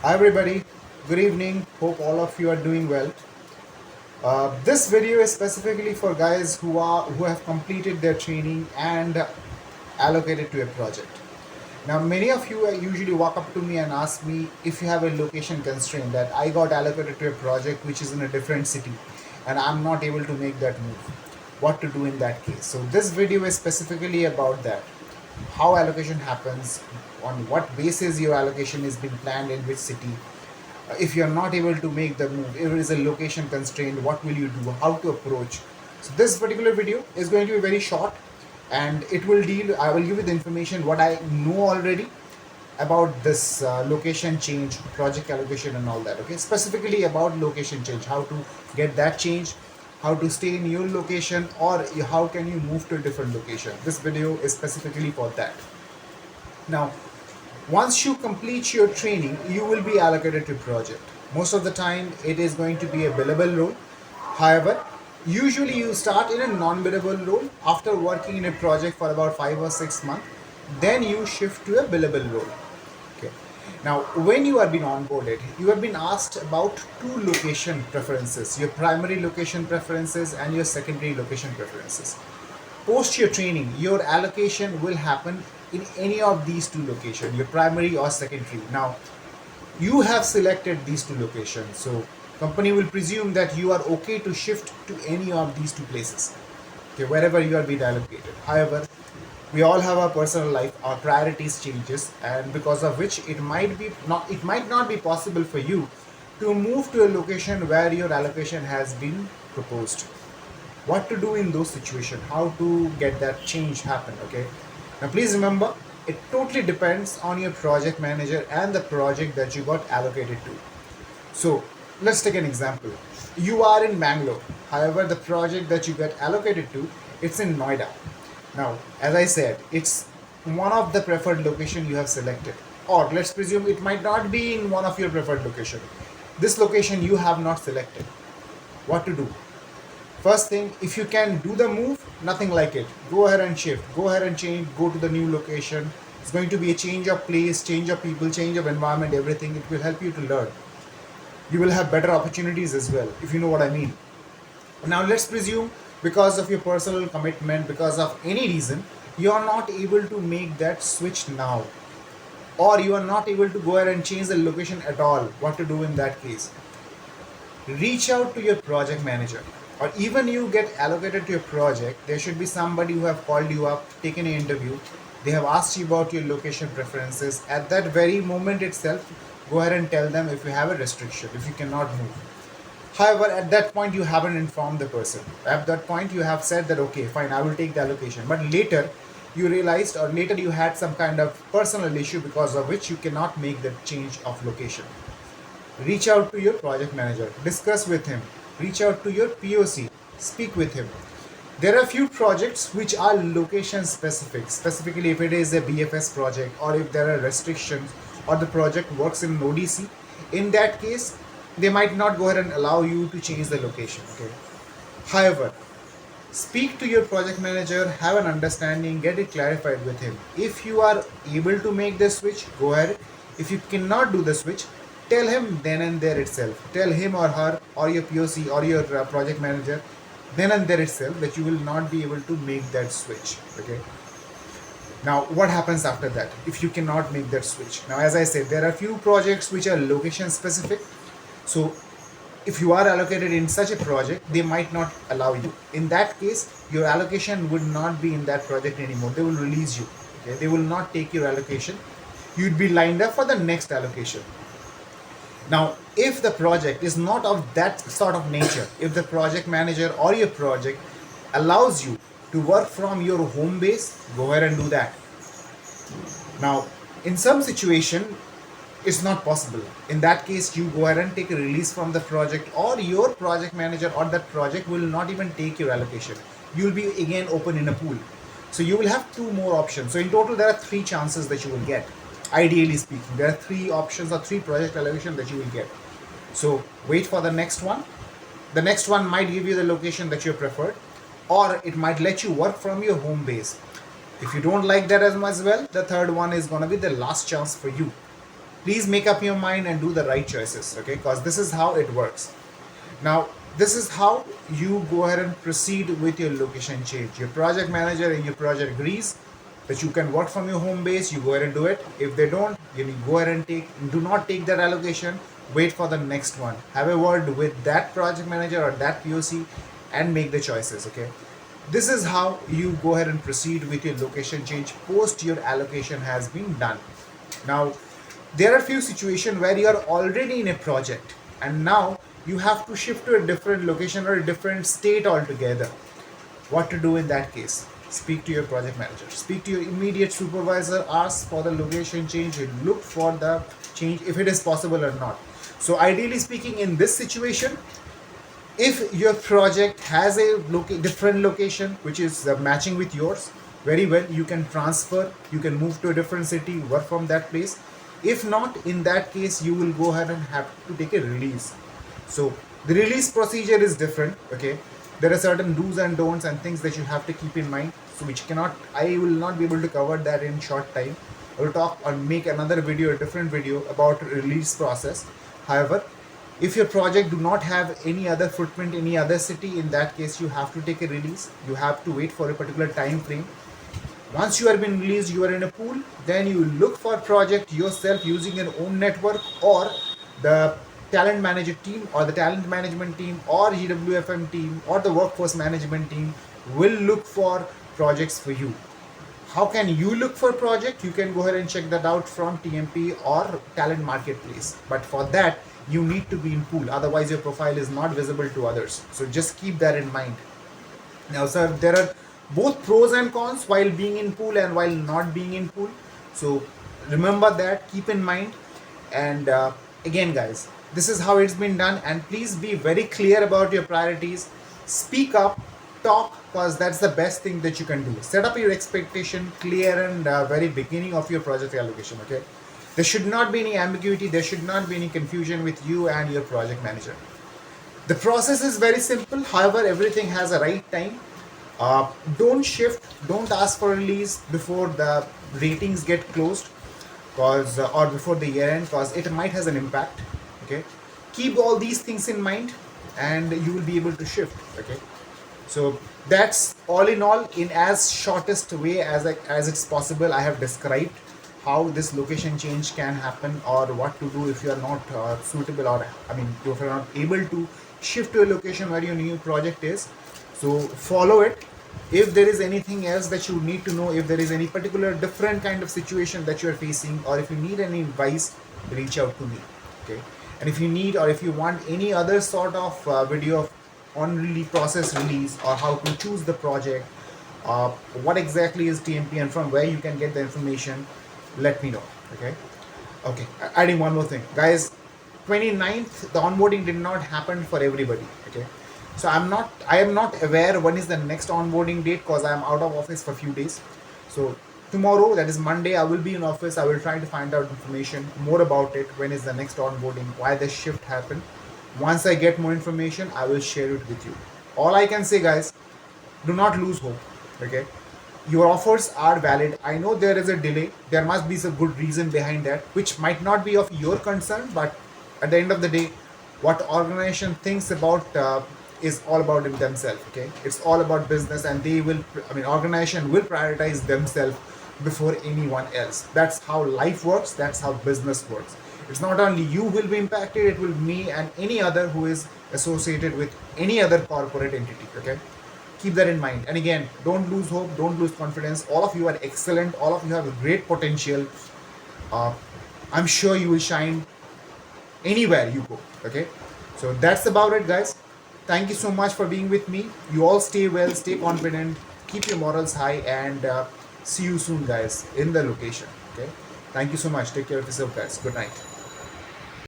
Hi everybody, good evening. Hope all of you are doing well. This video is specifically for guys who have completed their training and allocated to a project. Now, many of you usually walk up to me and ask me if you have a location constraint that I got allocated to a project which is in a different city and I'm not able to make that move. What to do in that case? So this video is specifically about that. How allocation happens, on what basis your allocation is being planned in which city. If you're not able to make the move, if it is a location constraint, what will you do, how to approach. So this particular video is going to be very short and I will give you the information what I know already about this location change, project allocation and all that. Okay, specifically about location change, how to get that change, how to stay in your location, or how can you move to a different location. This video is specifically for that. Now, once you complete your training, you will be allocated to project. Most of the time, it is going to be a billable role. However, usually you start in a non-billable role after working in a project for about 5 or 6 months. Then you shift to a billable role. Okay. Now, when you are being onboarded, you have been asked about two location preferences: your primary location preferences and your secondary location preferences. Post your training, your allocation will happen in any of these two locations, your primary or secondary. Now, you have selected these two locations, so company will presume that you are okay to shift to any of these two places, okay, wherever you are being allocated. However, we all have our personal life, our priorities changes, and because of which it might not be possible for you to move to a location where your allocation has been proposed. What to do in those situations, how to get that change happen. Okay, now please remember, it totally depends on your project manager and the project that you got allocated to. So let's take an example. You are in Bangalore, however the project that you get allocated to, it's in Noida. Now, as I said, it's one of the preferred location you have selected, or let's presume it might not be in one of your preferred location. This location you have not selected. What to do? First thing, if you can do the move, nothing like it. Go ahead and shift. Go ahead and change. Go to the new location. It's going to be a change of place, change of people, change of environment, everything. It will help you to learn. You will have better opportunities as well, if you know what I mean. Now, let's presume because of your personal commitment, because of any reason, you are not able to make that switch now, or you are not able to go ahead and change the location at all. What to do in that case? Reach out to your project manager, or even you get allocated to a project, there should be somebody who have called you up, taken an interview, they have asked you about your location preferences. At that very moment itself, go ahead and tell them if you have a restriction, if you cannot move. However, at that point you haven't informed the person. At that point you have said that okay, fine, I will take the allocation, but later you realized, or later you had some kind of personal issue because of which you cannot make the change of location. Reach out to your project manager, discuss with him, reach out to your POC, speak with him. There are few projects which are location specific, specifically if it is a BFS project, or if there are restrictions, or the project works in ODC. In that case, they might not go ahead and allow you to change the location. Okay. However, speak to your project manager, have an understanding, get it clarified with him. If you are able to make the switch, go ahead. If you cannot do the switch, tell him then and there itself. Tell him or her, or your POC, or your project manager then and there itself that you will not be able to make that switch. Okay. Now, what happens after that if you cannot make that switch? Now, as I said, there are few projects which are location specific. So if you are allocated in such a project, they might not allow you. In that case, your allocation would not be in that project anymore. They will release you. Okay? They will not take your allocation. You'd be lined up for the next allocation. Now, if the project is not of that sort of nature, if the project manager or your project allows you to work from your home base, go ahead and do that. Now, in some situation, it's not possible. In that case, you go ahead and take a release from the project, or your project manager or that project will not even take your allocation. You will be again open in a pool. So you will have two more options. So in total, there are three chances that you will get. Ideally speaking, there are three options or three project allocation that you will get. So wait for the next one. The next one might give you the location that you preferred, or it might let you work from your home base. If you don't like that as well, the third one is going to be the last chance for you. Please make up your mind and do the right choices, okay? Because this is how it works. Now, this is how you go ahead and proceed with your location change. Your project manager and your project agrees that you can work from your home base, you go ahead and do it. If they don't, you go ahead and do not take that allocation, wait for the next one. Have a word with that project manager or that POC and make the choices, okay? This is how you go ahead and proceed with your location change post your allocation has been done. Now, there are few situations where you are already in a project and now you have to shift to a different location or a different state altogether. What to do in that case? Speak to your project manager, speak to your immediate supervisor, ask for the location change, and look for the change if it is possible or not. So ideally speaking, in this situation, if your project has a different location which is matching with yours very well, you can transfer, you can move to a different city, work from that place. If not, in that case you will go ahead and have to take a release. So the release procedure is different, okay? There are certain do's and don'ts and things that you have to keep in mind, so which I will not be able to cover that in short time. I will talk or make another video, a different video about release process. However, if your project do not have any other footprint, any other city, in that case you have to take a release. You have to wait for a particular time frame. Once you have been released, you are in a pool, then you look for project yourself using your own network, or the talent manager team or the talent management team or GWFM team or the workforce management team will look for projects for you. How can you look for project? You can go ahead and check that out from TMP or Talent Marketplace. But for that, you need to be in pool. Otherwise, your profile is not visible to others. So just keep that in mind. Now, sir, there are both pros and cons while being in pool and while not being in pool. So remember that, keep in mind. And again, guys, this is how it's been done. And please be very clear about your priorities. Speak up, talk, because that's the best thing that you can do. Set up your expectation clear and very beginning of your project allocation, okay? There should not be any ambiguity. There should not be any confusion with you and your project manager. The process is very simple. However, everything has a right time. Don't shift, don't ask for release before the ratings get closed, cause or before the year end, cause it might has an impact, okay? Keep all these things in mind and you will be able to shift, okay? So that's all in all, in as shortest way as it's possible, I have described how this location change can happen or what to do if you are not suitable, or if you are not able to shift to a location where your new project is. So follow it. If there is anything else that you need to know, if there is any particular different kind of situation that you are facing, or if you need any advice, reach out to me, okay? And if you need or if you want any other sort of video on really process release or how to choose the project, what exactly is TMP and from where you can get the information, let me know, okay? Okay, adding one more thing, guys. 29th, the onboarding did not happen for everybody, okay? So I am not aware when is the next onboarding date, because I am out of office for a few days. So tomorrow, that is Monday, I will be in office. I will try to find out information more about it. When is the next onboarding, why the shift happened. Once I get more information, I will share it with you. All I can say, guys, do not lose hope, okay? Your offers are valid. I know there is a delay. There must be some good reason behind that, which might not be of your concern, but at the end of the day, what organization thinks about is all about themselves, okay? It's all about business, and organization will prioritize themselves before anyone else. That's how life works. That's how business works. It's not only you will be impacted, it will me and any other who is associated with any other corporate entity, okay? Keep that in mind. And again, don't lose hope, don't lose confidence. All of you are excellent. All of you have a great potential. I'm sure you will shine anywhere you go, okay? So that's about it, guys. Thank you so much for being with me. You all stay well, stay confident, keep your morals high, and see you soon, guys, in the location, okay? Thank you so much. Take care of yourself, guys. Good night.